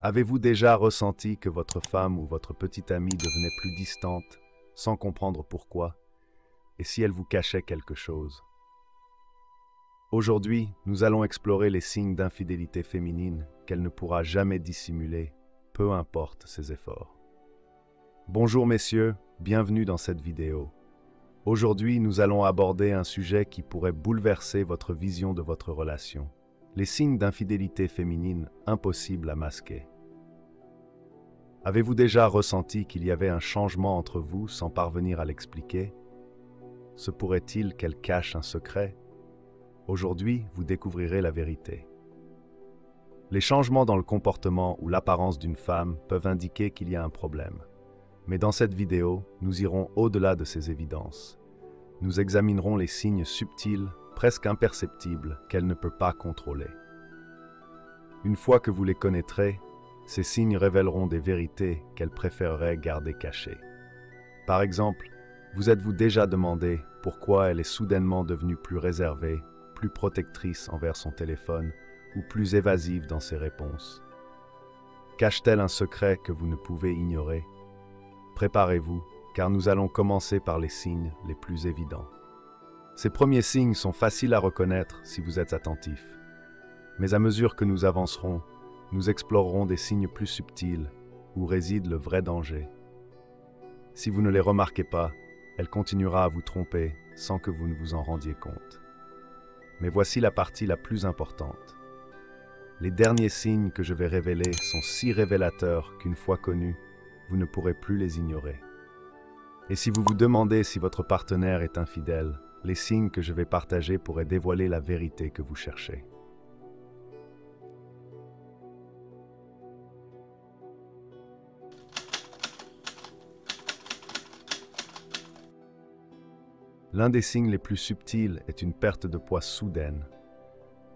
Avez-vous déjà ressenti que votre femme ou votre petite amie devenait plus distante, sans comprendre pourquoi, et si elle vous cachait quelque chose? Aujourd'hui, nous allons explorer les signes d'infidélité féminine qu'elle ne pourra jamais dissimuler, peu importe ses efforts. Bonjour messieurs, bienvenue dans cette vidéo. Aujourd'hui, nous allons aborder un sujet qui pourrait bouleverser votre vision de votre relation. Les signes d'infidélité féminine impossibles à masquer. Avez-vous déjà ressenti qu'il y avait un changement entre vous sans parvenir à l'expliquer? Se pourrait-il qu'elle cache un secret? Aujourd'hui, vous découvrirez la vérité. Les changements dans le comportement ou l'apparence d'une femme peuvent indiquer qu'il y a un problème. Mais dans cette vidéo, nous irons au-delà de ces évidences. Nous examinerons les signes subtils, presque imperceptibles, qu'elle ne peut pas contrôler. Une fois que vous les connaîtrez, ces signes révéleront des vérités qu'elle préférerait garder cachées. Par exemple, vous êtes-vous déjà demandé pourquoi elle est soudainement devenue plus réservée, plus protectrice envers son téléphone ou plus évasive dans ses réponses? Cache-t-elle un secret que vous ne pouvez ignorer? Préparez-vous, car nous allons commencer par les signes les plus évidents. Ces premiers signes sont faciles à reconnaître si vous êtes attentif. Mais à mesure que nous avancerons, nous explorerons des signes plus subtils où réside le vrai danger. Si vous ne les remarquez pas, elle continuera à vous tromper sans que vous ne vous en rendiez compte. Mais voici la partie la plus importante. Les derniers signes que je vais révéler sont si révélateurs qu'une fois connus, vous ne pourrez plus les ignorer. Et si vous vous demandez si votre partenaire est infidèle, les signes que je vais partager pourraient dévoiler la vérité que vous cherchez. L'un des signes les plus subtils est une perte de poids soudaine.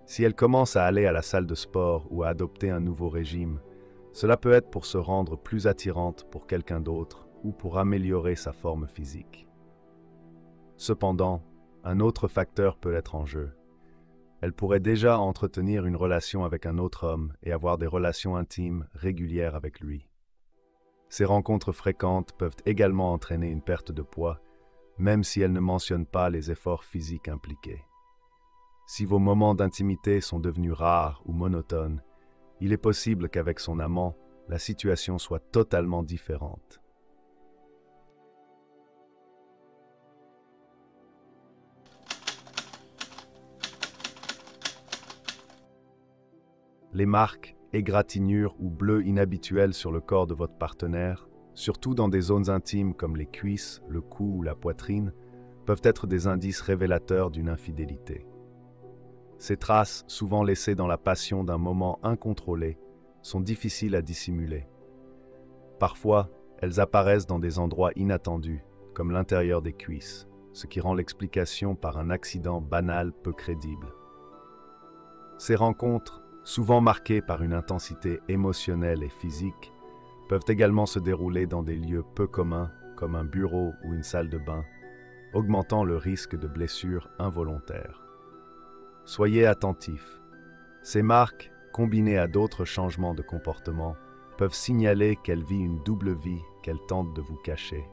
Si elle commence à aller à la salle de sport ou à adopter un nouveau régime, cela peut être pour se rendre plus attirante pour quelqu'un d'autre ou pour améliorer sa forme physique. Cependant, un autre facteur peut être en jeu. Elle pourrait déjà entretenir une relation avec un autre homme et avoir des relations intimes régulières avec lui. Ces rencontres fréquentes peuvent également entraîner une perte de poids, même si elle ne mentionne pas les efforts physiques impliqués. Si vos moments d'intimité sont devenus rares ou monotones, il est possible qu'avec son amant, la situation soit totalement différente. Les marques, égratignures ou bleus inhabituels sur le corps de votre partenaire, surtout dans des zones intimes comme les cuisses, le cou ou la poitrine, peuvent être des indices révélateurs d'une infidélité. Ces traces, souvent laissées dans la passion d'un moment incontrôlé, sont difficiles à dissimuler. Parfois, elles apparaissent dans des endroits inattendus, comme l'intérieur des cuisses, ce qui rend l'explication par un accident banal peu crédible. Ces rencontres, souvent marquées par une intensité émotionnelle et physique, peuvent également se dérouler dans des lieux peu communs, comme un bureau ou une salle de bain, augmentant le risque de blessures involontaires. Soyez attentifs. Ces marques, combinées à d'autres changements de comportement, peuvent signaler qu'elle vit une double vie qu'elle tente de vous cacher.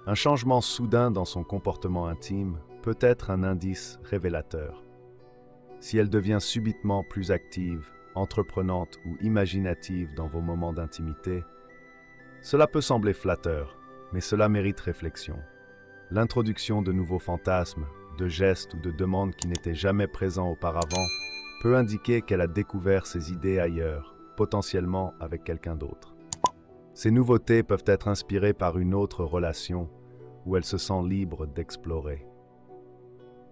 Un changement soudain dans son comportement intime peut être un indice révélateur. Si elle devient subitement plus active, entreprenante ou imaginative dans vos moments d'intimité, cela peut sembler flatteur, mais cela mérite réflexion. L'introduction de nouveaux fantasmes, de gestes ou de demandes qui n'étaient jamais présents auparavant peut indiquer qu'elle a découvert ses idées ailleurs, potentiellement avec quelqu'un d'autre. Ces nouveautés peuvent être inspirées par une autre relation où elle se sent libre d'explorer.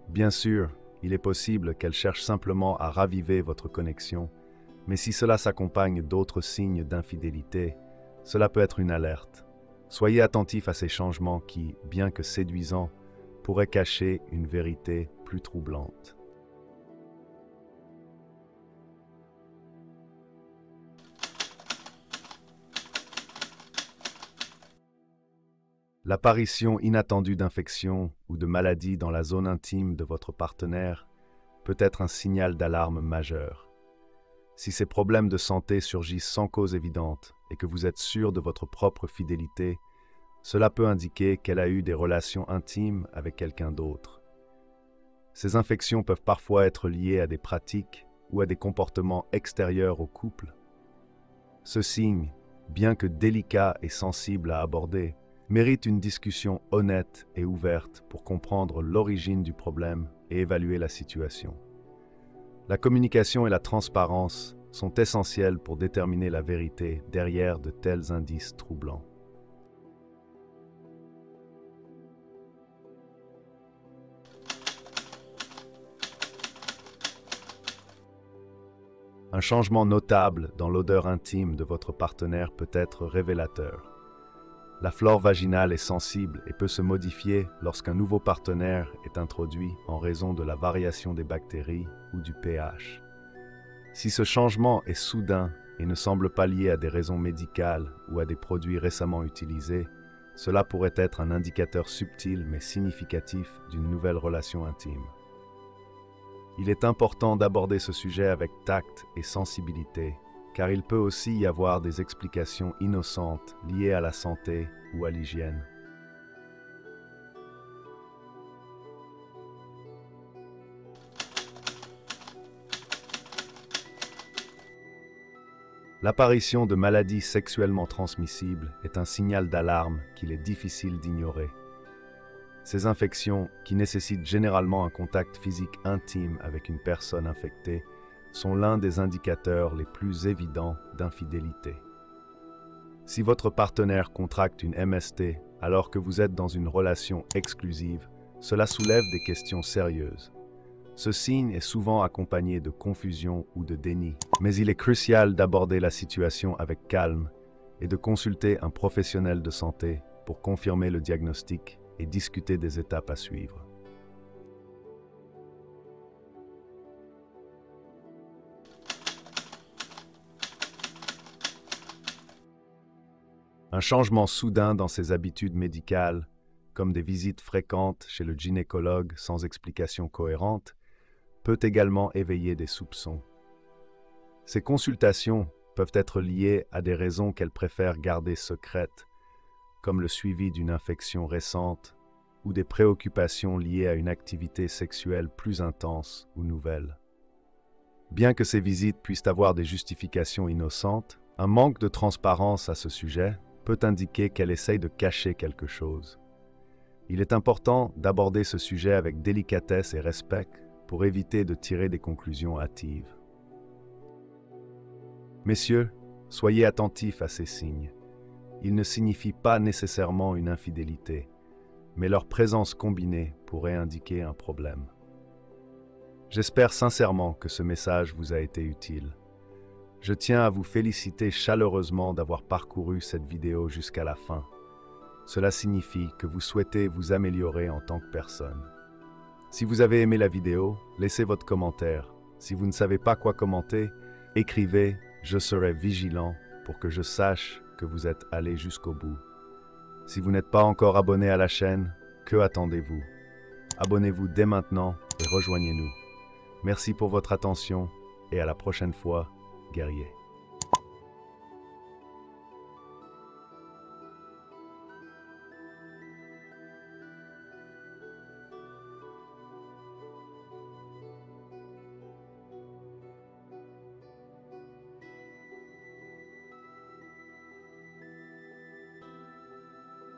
Bien sûr, il est possible qu'elle cherche simplement à raviver votre connexion, mais si cela s'accompagne d'autres signes d'infidélité, cela peut être une alerte. Soyez attentifs à ces changements qui, bien que séduisants, pourraient cacher une vérité plus troublante. L'apparition inattendue d'infections ou de maladies dans la zone intime de votre partenaire peut être un signal d'alarme majeur. Si ces problèmes de santé surgissent sans cause évidente et que vous êtes sûr de votre propre fidélité, cela peut indiquer qu'elle a eu des relations intimes avec quelqu'un d'autre. Ces infections peuvent parfois être liées à des pratiques ou à des comportements extérieurs au couple. Ce signe, bien que délicat et sensible à aborder, mérite une discussion honnête et ouverte pour comprendre l'origine du problème et évaluer la situation. La communication et la transparence sont essentielles pour déterminer la vérité derrière de tels indices troublants. Un changement notable dans l'odeur intime de votre partenaire peut être révélateur. La flore vaginale est sensible et peut se modifier lorsqu'un nouveau partenaire est introduit en raison de la variation des bactéries ou du pH. Si ce changement est soudain et ne semble pas lié à des raisons médicales ou à des produits récemment utilisés, cela pourrait être un indicateur subtil mais significatif d'une nouvelle relation intime. Il est important d'aborder ce sujet avec tact et sensibilité, car il peut aussi y avoir des explications innocentes liées à la santé ou à l'hygiène. L'apparition de maladies sexuellement transmissibles est un signal d'alarme qu'il est difficile d'ignorer. Ces infections, qui nécessitent généralement un contact physique intime avec une personne infectée, sont l'un des indicateurs les plus évidents d'infidélité. Si votre partenaire contracte une MST alors que vous êtes dans une relation exclusive, cela soulève des questions sérieuses. Ce signe est souvent accompagné de confusion ou de déni, mais il est crucial d'aborder la situation avec calme et de consulter un professionnel de santé pour confirmer le diagnostic et discuter des étapes à suivre. Un changement soudain dans ses habitudes médicales, comme des visites fréquentes chez le gynécologue sans explication cohérente, peut également éveiller des soupçons. Ces consultations peuvent être liées à des raisons qu'elle préfère garder secrètes, comme le suivi d'une infection récente ou des préoccupations liées à une activité sexuelle plus intense ou nouvelle. Bien que ces visites puissent avoir des justifications innocentes, un manque de transparence à ce sujet peut indiquer qu'elle essaye de cacher quelque chose. Il est important d'aborder ce sujet avec délicatesse et respect pour éviter de tirer des conclusions hâtives. Messieurs, soyez attentifs à ces signes. Ils ne signifient pas nécessairement une infidélité, mais leur présence combinée pourrait indiquer un problème. J'espère sincèrement que ce message vous a été utile. Je tiens à vous féliciter chaleureusement d'avoir parcouru cette vidéo jusqu'à la fin. Cela signifie que vous souhaitez vous améliorer en tant que personne. Si vous avez aimé la vidéo, laissez votre commentaire. Si vous ne savez pas quoi commenter, écrivez « Je serai vigilant » pour que je sache que vous êtes allé jusqu'au bout. Si vous n'êtes pas encore abonné à la chaîne, que attendez-vous? Abonnez-vous dès maintenant et rejoignez-nous. Merci pour votre attention et à la prochaine fois, guerriers.